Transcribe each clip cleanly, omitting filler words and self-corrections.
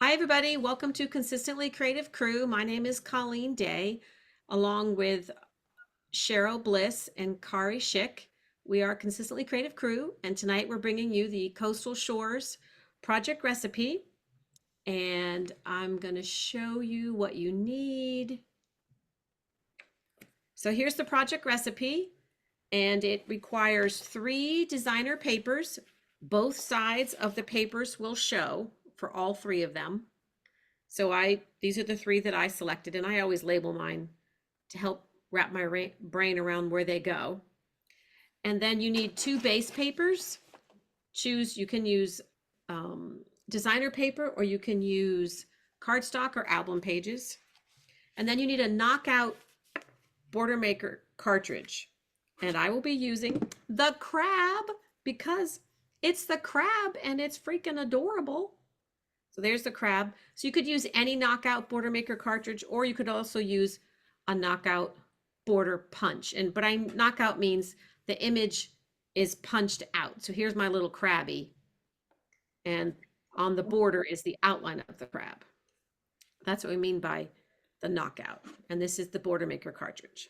Hi, everybody. Welcome to Consistently Creative Crew. My name is Colleen Day, along with Cheryl Bliss and Kari Schick. We are Consistently Creative Crew, and tonight we're bringing you the Coastal Shores project recipe. And I'm going to show you what you need. So here's the project recipe, and it requires 3 designer papers. Both sides of the papers will show for all 3 of them. So these are the 3 that I selected, and I always label mine to help wrap my brain around where they go. And then you need 2 base papers. You can use designer paper, or you can use cardstock or album pages. And then you need a knockout border maker cartridge. And I will be using the crab because it's the crab and it's freaking adorable. So there's the crab. So you could use any knockout border maker cartridge, or you could also use a knockout border punch. But knockout means the image is punched out. So here's my little crabby, and on the border is the outline of the crab. That's what we mean by the knockout. And this is the border maker cartridge.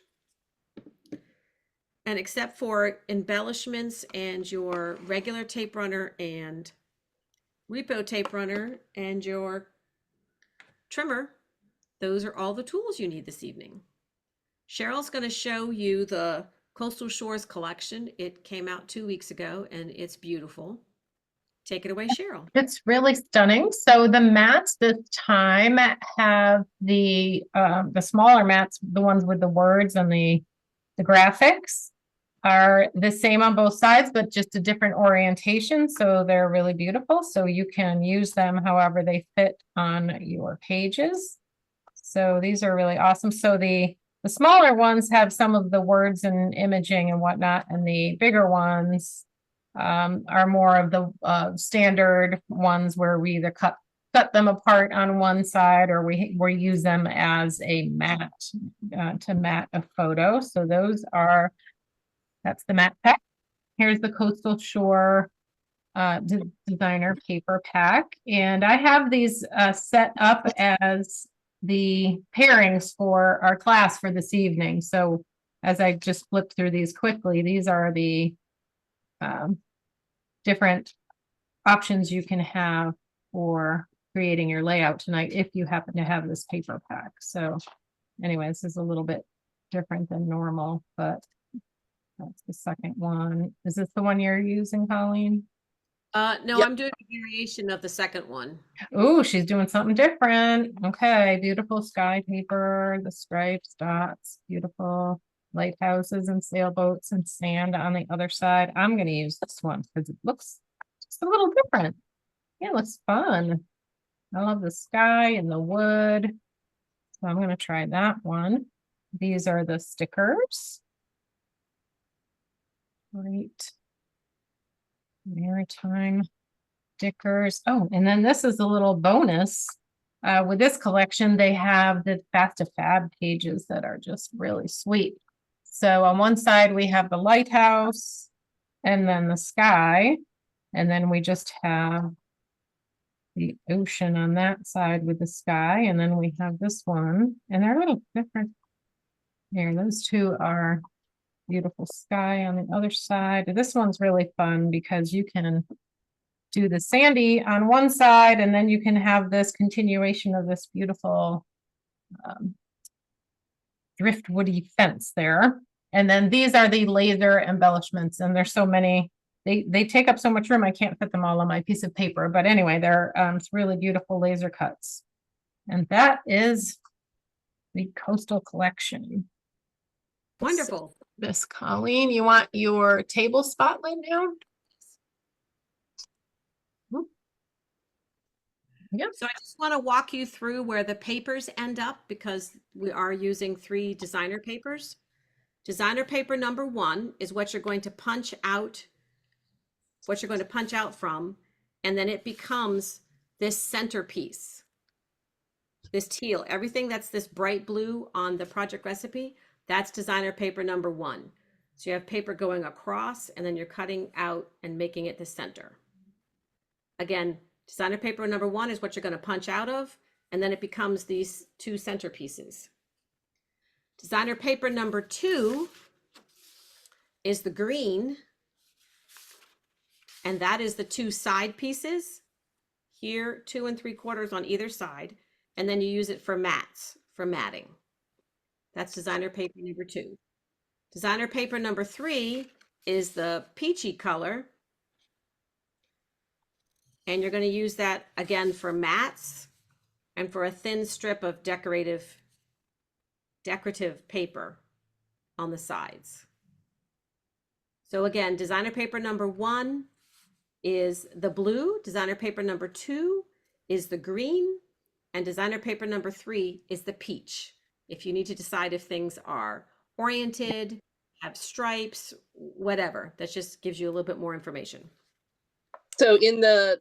And except for embellishments and your regular tape runner and repo tape runner and your trimmer, those are all the tools you need this evening. Cheryl's going to show you the Coastal Shores collection. It came out 2 weeks ago and it's beautiful. Take it away, Cheryl. It's really stunning. So the mats this time have the smaller mats, the ones with the words and the graphics are the same on both sides, but just a different orientation. So they're really beautiful. So you can use them however they fit on your pages. So these are really awesome. So the smaller ones have some of the words and imaging and whatnot, and the bigger ones are more of the standard ones where we either cut them apart on one side, or we use them as a mat to mat a photo. So that's the mat pack. Here's the Coastal Shore designer paper pack, and I have these set up as the pairings for our class for this evening. So as I just flipped through these quickly, these are the different options you can have for creating your layout tonight if you happen to have this paper pack. So anyway, this is a little bit different than normal, but that's the second one. Is this the one you're using, Colleen? No, Yep. I'm doing a variation of the second one. Oh, she's doing something different. Okay, beautiful sky paper, the stripes, dots, beautiful lighthouses and sailboats and sand on the other side. I'm going to use this one because it looks just a little different. Yeah, it looks fun. I love the sky and the wood. So I'm going to try that one. These are the stickers. Great. Maritime stickers. Oh, and then this is a little bonus. With this collection, they have the Fast to Fab pages that are just really sweet. So on one side, we have the lighthouse and then the sky. And then we just have the ocean on that side with the sky. And then we have this one, and they're a little different. Here, those two are beautiful sky on the other side. This one's really fun because you can do the sandy on one side, and then you can have this continuation of this beautiful driftwoody fence there. And then these are the laser embellishments, and there's so many. They take up so much room, I can't fit them all on my piece of paper. But anyway, they're really beautiful laser cuts. And that is the Coastal Collection. Wonderful. Miss Colleen, you want your table spotlight now? Yep. So I just want to walk you through where the papers end up because we are using 3 designer papers. Designer paper number 1 is what you're going to punch out, from, and then it becomes this centerpiece, this teal. Everything that's this bright blue on the project recipe, that's designer paper number 1. So you have paper going across, and then you're cutting out and making it the center. Again, Designer paper number 1 is what you're going to punch out of, and then it becomes these 2 centerpieces. Designer paper number 2 is the green, and that is the 2 side pieces here, 2 3/4 on either side, and then you use it for mats, for matting. That's designer paper number 2. Designer paper number 3 is the peachy color, and you're going to use that again for mats and for a thin strip of decorative paper on the sides. So again, designer paper number 1 is the blue, designer paper number 2 is the green, and designer paper number 3 is the peach. If you need to decide if things are oriented, have stripes, whatever, that just gives you a little bit more information. So in the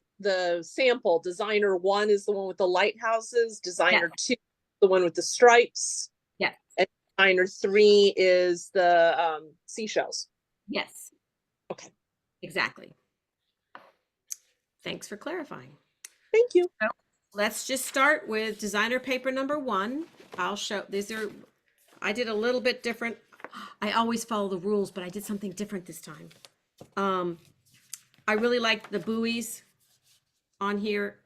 sample, designer 1 is the one with the lighthouses, designer 2 the one with the stripes. Yes. And designer 3 is the seashells. Yes. Okay. Exactly. Thanks for clarifying. Thank you. So let's just start with designer paper number 1. I'll show, I did a little bit different. I always follow the rules, but I did something different this time. I really like the buoys on here,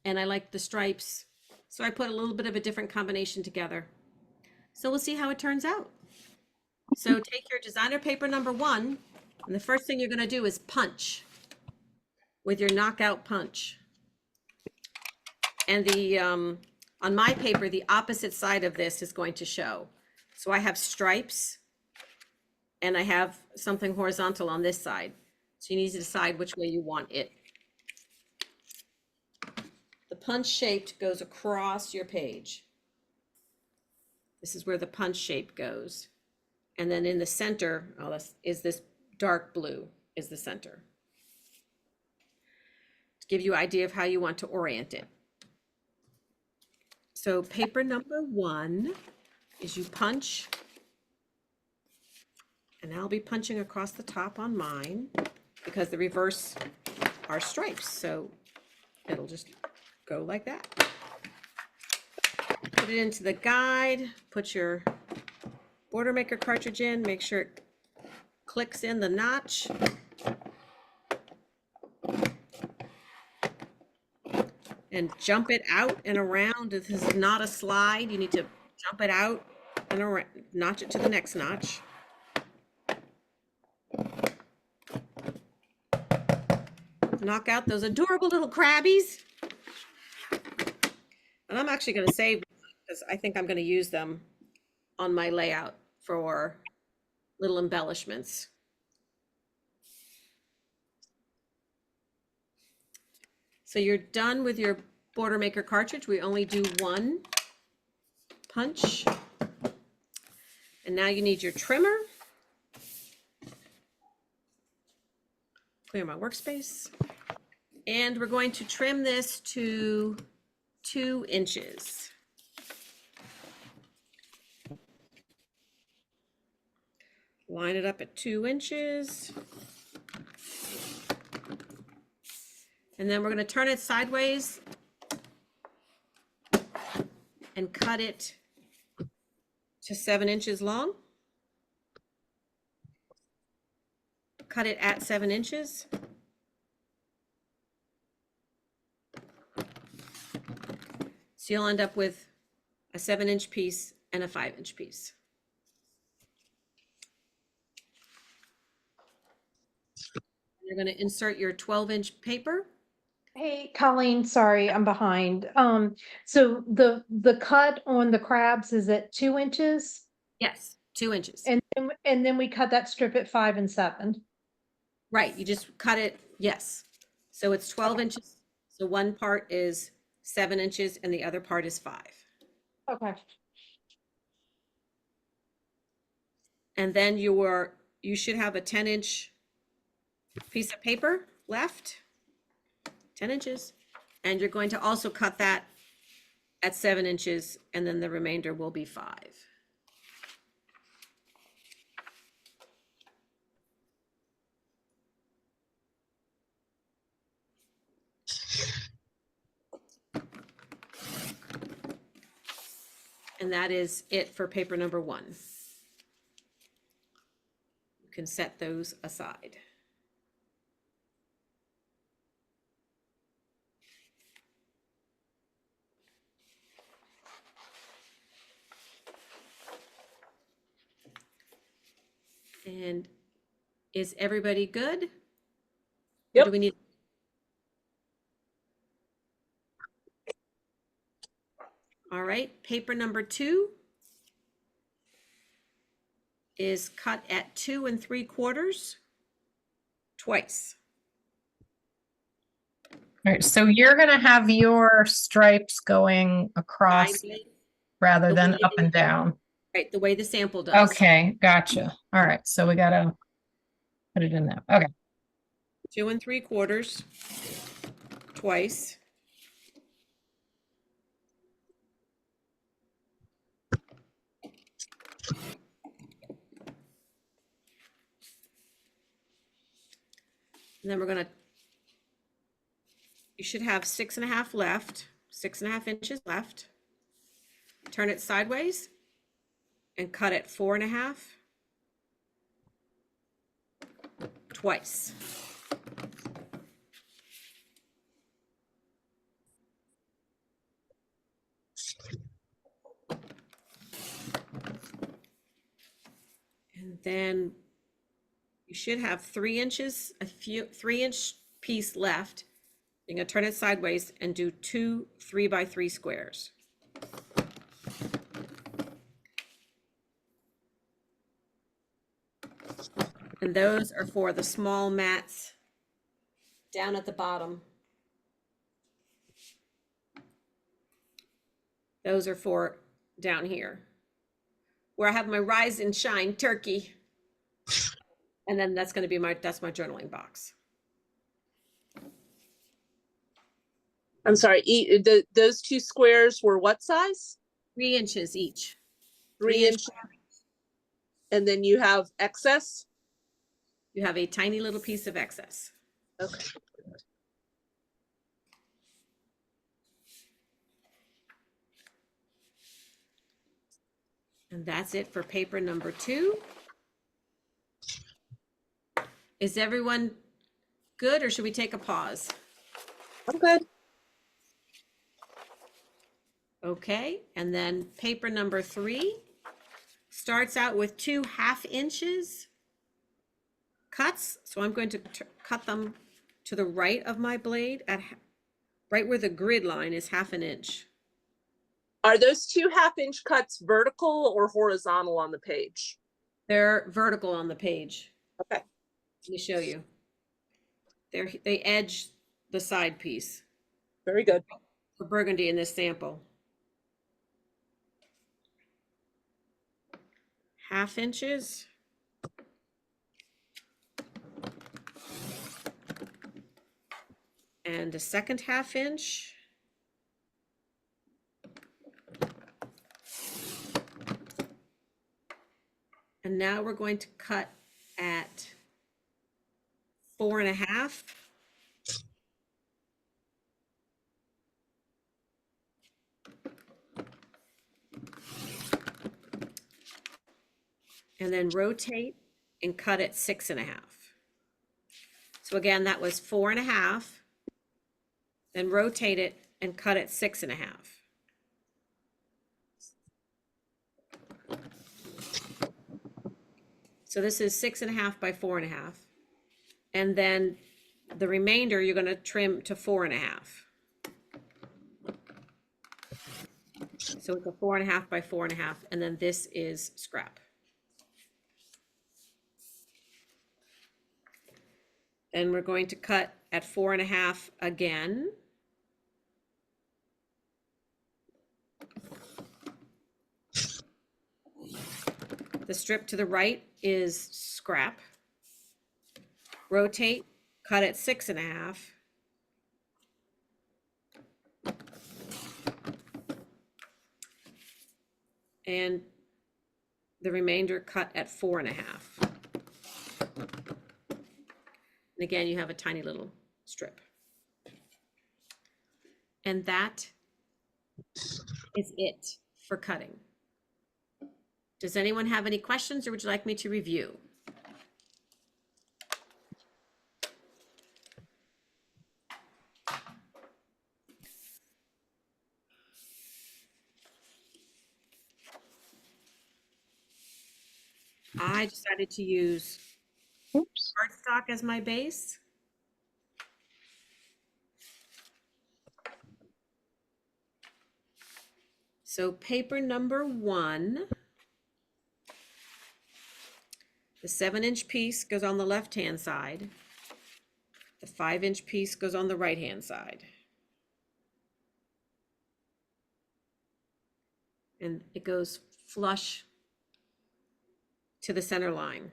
and I like the stripes. So I put a little bit of a different combination together. So we'll see how it turns out. So take your designer paper number 1, and the first thing you're going to do is punch with your knockout punch. And the on my paper, the opposite side of this is going to show. So I have stripes, and I have something horizontal on this side. So you need to decide which way you want it. The punch shape goes across your page. This is where the punch shape goes. And then in the center, this dark blue is the center. To give you an idea of how you want to orient it. So paper number 1 is you punch, and I'll be punching across the top on mine because the reverse are stripes. So it'll just go like that. Put it into the guide, put your border maker cartridge in, make sure it clicks in the notch. And jump it out and around. This is not a slide. You need to jump it out and around, notch it to the next notch. Knock out those adorable little crabbies. And I'm actually going to save because I think I'm going to use them on my layout for little embellishments. So you're done with your border maker cartridge. We only do 1 punch. And now you need your trimmer. Clear my workspace. And we're going to trim this to 2 inches. Line it up at 2 inches. And then we're going to turn it sideways and cut it to 7 inches long. Cut it at 7 inches. So you'll end up with a 7-inch piece and a 5-inch piece. You're going to insert your 12-inch paper. Hey, Colleen, sorry, I'm behind. So the cut on the crabs is at 2 inches, Yes, 2 inches. and then we cut that strip at 5 and 7. Right, you just cut it, yes. So it's 12 inches. So one part is 7 inches and the other part is 5. Okay. And then you should have a 10-inch piece of paper left, 10 inches. And you're going to also cut that at 7 inches, and then the remainder will be 5. And that is it for paper number 1. You can set those aside. And is everybody good? Or Yep. do we need? All right, paper number 2 is cut at 2 3/4 twice. All right, so you're gonna have your stripes going across Sideways, rather the than way up and down. right, the way the sample does. Okay, gotcha. All right, so we gotta put it in there. Okay. 2 3/4 twice. And then we're gonna, you should have 6.5 left, 6.5 inches left. Turn it sideways and cut it 4.5 twice. And then you should have 3 inches, 3-inch piece left. You're gonna turn it sideways and do 2 3x3 squares. And those are for the small mats down at the bottom. Those are for down here, where I have my Rise and Shine turkey. And then that's gonna be that's my journaling box. I'm sorry, those 2 squares were what size? 3 inches each. 3 inch. And then you have excess? You have a tiny little piece of excess. Okay. And that's it for paper number 2. Is everyone good, or should we take a pause? I'm good. Okay, and then paper number 3 starts out with 2 1/2 inches cuts. So I'm going to cut them to the right of my blade at right where the grid line is 1/2 inch. Are those 2 1/2-inch cuts vertical or horizontal on the page? They're vertical on the page. Okay. Let me show you. They edge the side piece Very good. for burgundy in this sample. 1/2 inches. And a second 1/2 inch. And now we're going to cut at 4.5. And then rotate and cut at 6.5. So again, that was 4.5. Then rotate it and cut at 6.5. So this is 6.5 by 4.5. And then the remainder, you're going to trim to 4.5. So it's a 4.5 by 4.5, and then this is scrap. Then we're going to cut at 4.5 again. The strip to the right is scrap. Rotate, cut at 6.5. And the remainder cut at 4.5. And again, you have a tiny little strip. And that is it for cutting. Does anyone have any questions or would you like me to review? I decided to use Oops. cardstock as my base. So paper number 1, the 7-inch piece goes on the left-hand side. The 5-inch piece goes on the right-hand side. And it goes flush to the center line.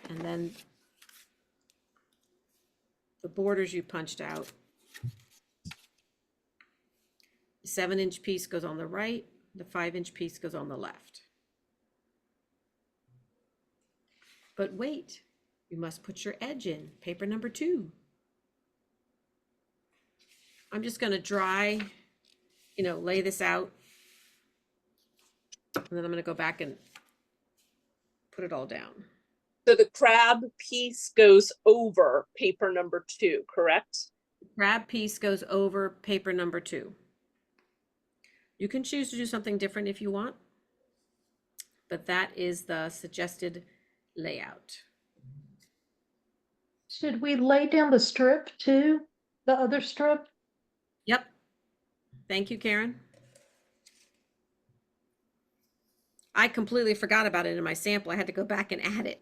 And then the borders you punched out. The 7-inch piece goes on the right, the 5-inch piece goes on the left. But wait, you must put your edge in, paper number 2. I'm just gonna dry, lay this out. And then I'm gonna go back and put it all down. So the crab piece goes over paper number 2, correct? Crab piece goes over paper number 2. You can choose to do something different if you want, but that is the suggested layout. Should we lay down the strip too? The other strip? Yep. Thank you, Karen. I completely forgot about it in my sample. I had to go back and add it.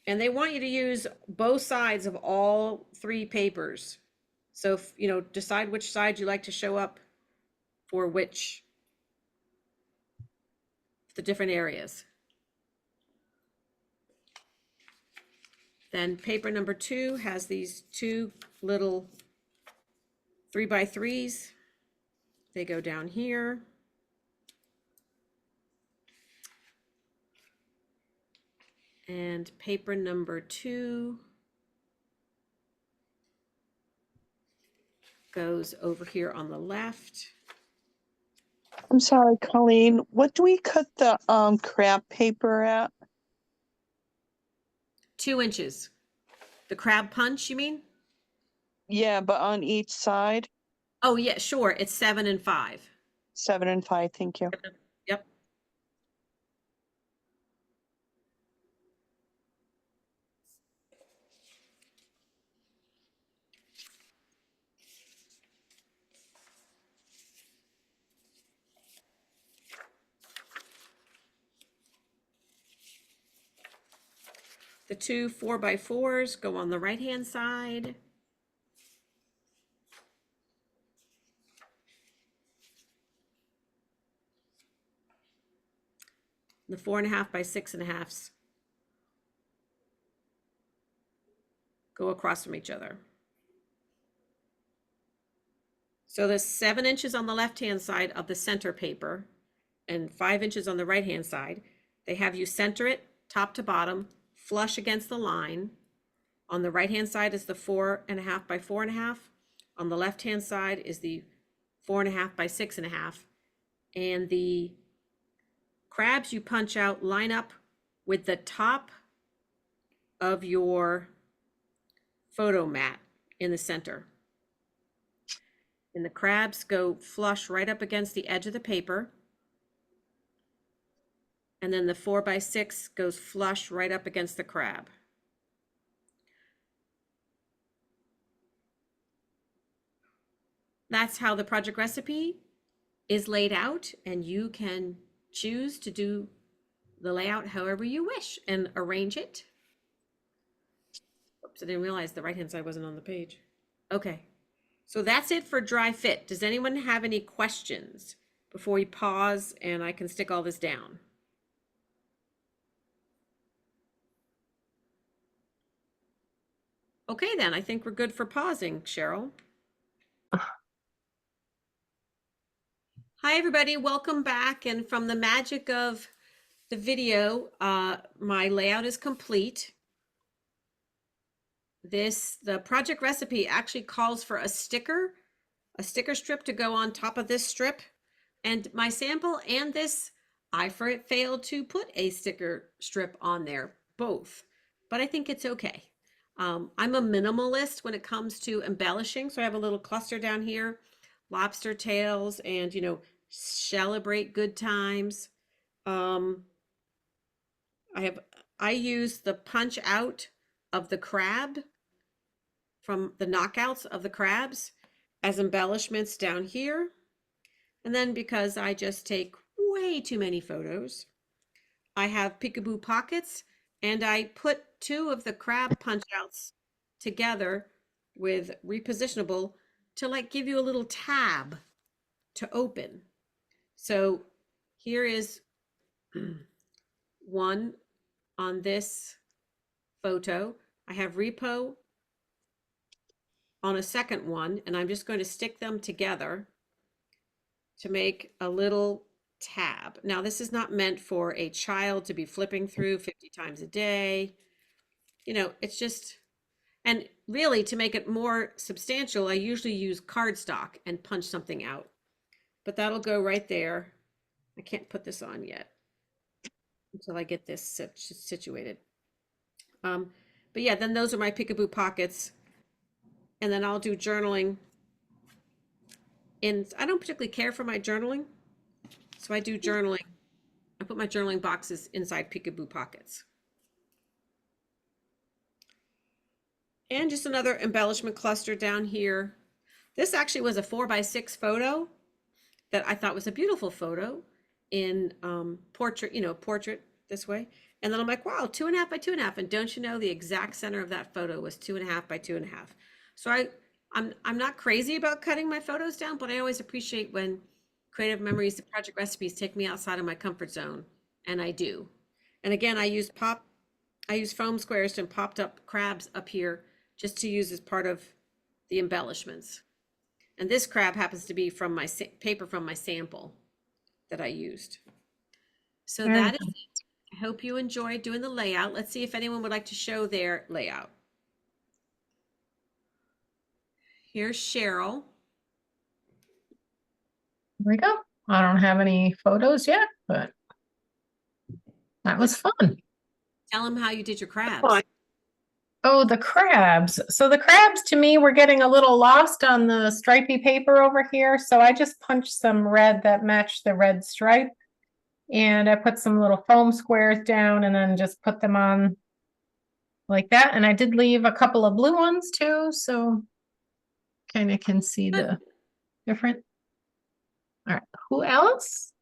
And they want you to use both sides of all 3 papers. So, decide which side you like to show up for which, the different areas. Then paper number 2 has these 2 little 3x3s. They go down here. And paper number 2 goes over here on the left. I'm sorry, Colleen. What do we cut the crab paper at? 2 inches. The crab punch, you mean? Yeah, but on each side, Oh, yeah, sure. It's 7 and 5. 7 and 5. Thank you. Yep. The 2 4x4s go on the right-hand side. The 4.5 by 6.5s go across from each other. So the 7 inches on the left-hand side of the center paper and 5 inches on the right-hand side, they have you center it top to bottom, flush against the line. On the right-hand side is the 4.5 by 4.5. On the left-hand side is the 4.5 by 6.5. And the crabs you punch out line up with the top of your photo mat in the center. And the crabs go flush right up against the edge of the paper. And then the 4x6 goes flush right up against the crab. That's how the project recipe is laid out, and you can choose to do the layout however you wish and arrange it. Oops, I didn't realize the right-hand side wasn't on the page. Okay, so that's it for dry fit. Does anyone have any questions before we pause and I can stick all this down? Okay, then I think we're good for pausing, Cheryl. Hi, everybody. Welcome back. And from the magic of the video, my layout is complete. The project recipe actually calls for a sticker strip to go on top of this strip. And my sample and this, I failed to put a sticker strip on there, both, but I think it's okay. I'm a minimalist when it comes to embellishing. So I have a little cluster down here, lobster tails, and, you know, celebrate good times. I use the punch out of the crab from the knockouts of the crabs as embellishments down here. And then because I just take way too many photos, I have peekaboo pockets, and I put 2 of the crab punch outs together with Repositionable to like give you a little tab to open. So here is one on this photo. I have Repo on a second one, and I'm just going to stick them together to make a little tab. Now, this is not meant for a child to be flipping through 50 times a day. You know, it's just, and really to make it more substantial, I usually use cardstock and punch something out, but that'll go right there. I can't put this on yet until I get this situated. But yeah, then those are my peekaboo pockets. And then I'll do journaling. And I don't particularly care for my journaling. So I do journaling. I put my journaling boxes inside peekaboo pockets. And just another embellishment cluster down here. This actually was a 4x6 photo that I thought was a beautiful photo in portrait, you know, portrait this way. And then I'm like, wow, 2.5 by 2.5. And don't you know, the exact center of that photo was 2.5 by 2.5. So I'm not crazy about cutting my photos down, but I always appreciate when creative memories and project recipes take me outside of my comfort zone, and I do. And again, I use foam squares and popped up crabs up here just to use as part of the embellishments. And this crab happens to be from my paper from my sample that I used. So that is it. I hope you enjoyed doing the layout. Let's see if anyone would like to show their layout. Here's Cheryl. Here we go. I don't have any photos yet, but that was fun. Tell them how you did your crabs. Fine. Oh, the crabs. So the crabs to me were getting a little lost on the stripy paper over here. So I just punched some red that matched the red stripe. And I put some little foam squares down and then just put them on like that. And I did leave a couple of blue ones too. So kind of can see the different. All right, who else?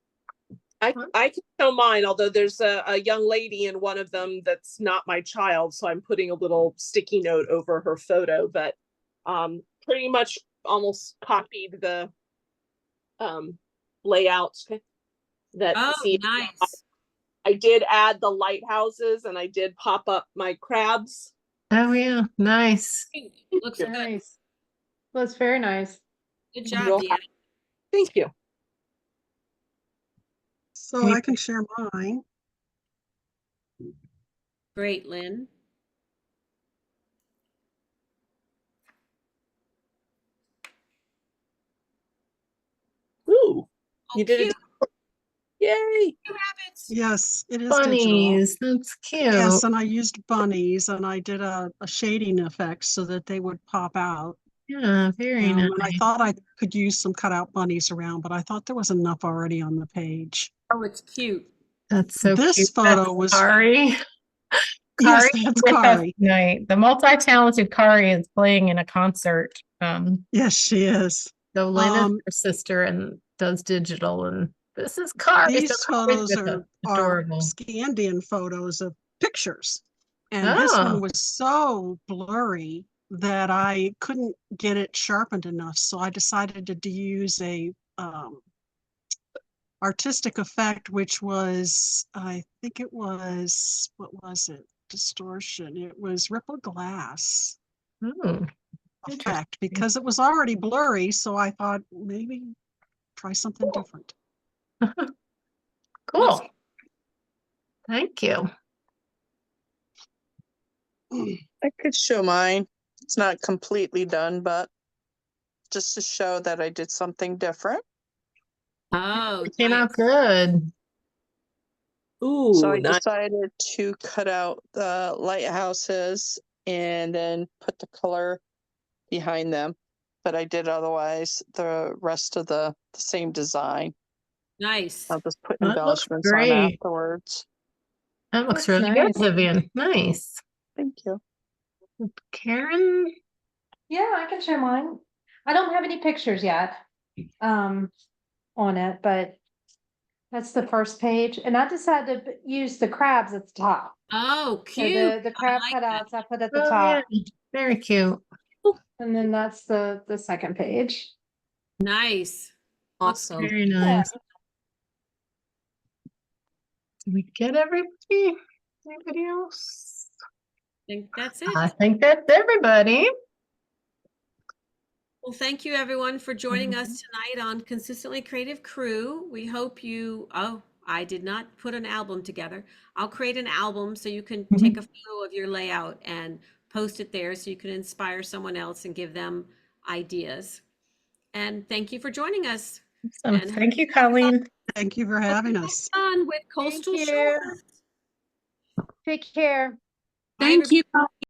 I can show mine, although there's a young lady in one of them that's not my child, so I'm putting a little sticky note over her photo, but pretty much almost copied the layout that Nice. I did add the lighthouses and I did pop up my crabs. Oh yeah, nice. Looks good. Nice. That's very nice. Good job, Real Deanna. Thank you. So I can share mine. Great, Lynn. Ooh, Oh, you did it. cute. Yay. Rabbits. Yes, it is digital. Bunnies, that's cute. Yes, and I used bunnies and I did a shading effect so that they would pop out. Yeah, very nice. And I thought I could use some cutout bunnies around, but I thought there was enough already on the page. Oh, it's cute. That's so This cute. photo That's was- Kari. Yes, Kari that's with us Kari. tonight. The multi-talented Kari is playing in a concert. Yes, she is. So Lynn is her sister and does digital, and this is Kari. These So Kari's photos with us. are Adorable. scanned in photos of pictures. And this one was so blurry that I couldn't get it sharpened enough. So I decided to use a artistic effect, which was, I think it was, what was it? Distortion. It was rippled glass Oh, effect because it was already blurry. So I thought maybe try something different. cool. Thank you. I could show mine. It's not completely done, but just to show that I did something different. Oh, Came nice. out good. So I Ooh, nice. decided to cut out the lighthouses and then put the color behind them. But I did otherwise the rest of the same design. Nice. I'll just put That looks embellishments on great. afterwards. That looks Looks really nice. good, Vivian. Nice. Thank you. Karen? Yeah, I can show mine. I don't have any pictures yet, on it, but that's the first page. And I decided to use the crabs at the top. Oh, So cute. the crab like that. cutouts I put at the Oh, top, yeah. Very cute. and then that's the second page. Nice. Awesome. Very nice. Did we get everybody? Anybody else? I think that's it. I think that's everybody. Well, thank you everyone for joining us tonight on Consistently Creative Crew. We hope you, oh, I did not put an album together. I'll create an album so you can take a photo of your layout and post it there so you can inspire someone else and give them ideas. And thank you for joining us. Awesome. And Thank you, Colleen. Thank you for having us. fun with Coastal you. Shores. Take care. Bye, Thank everybody. you.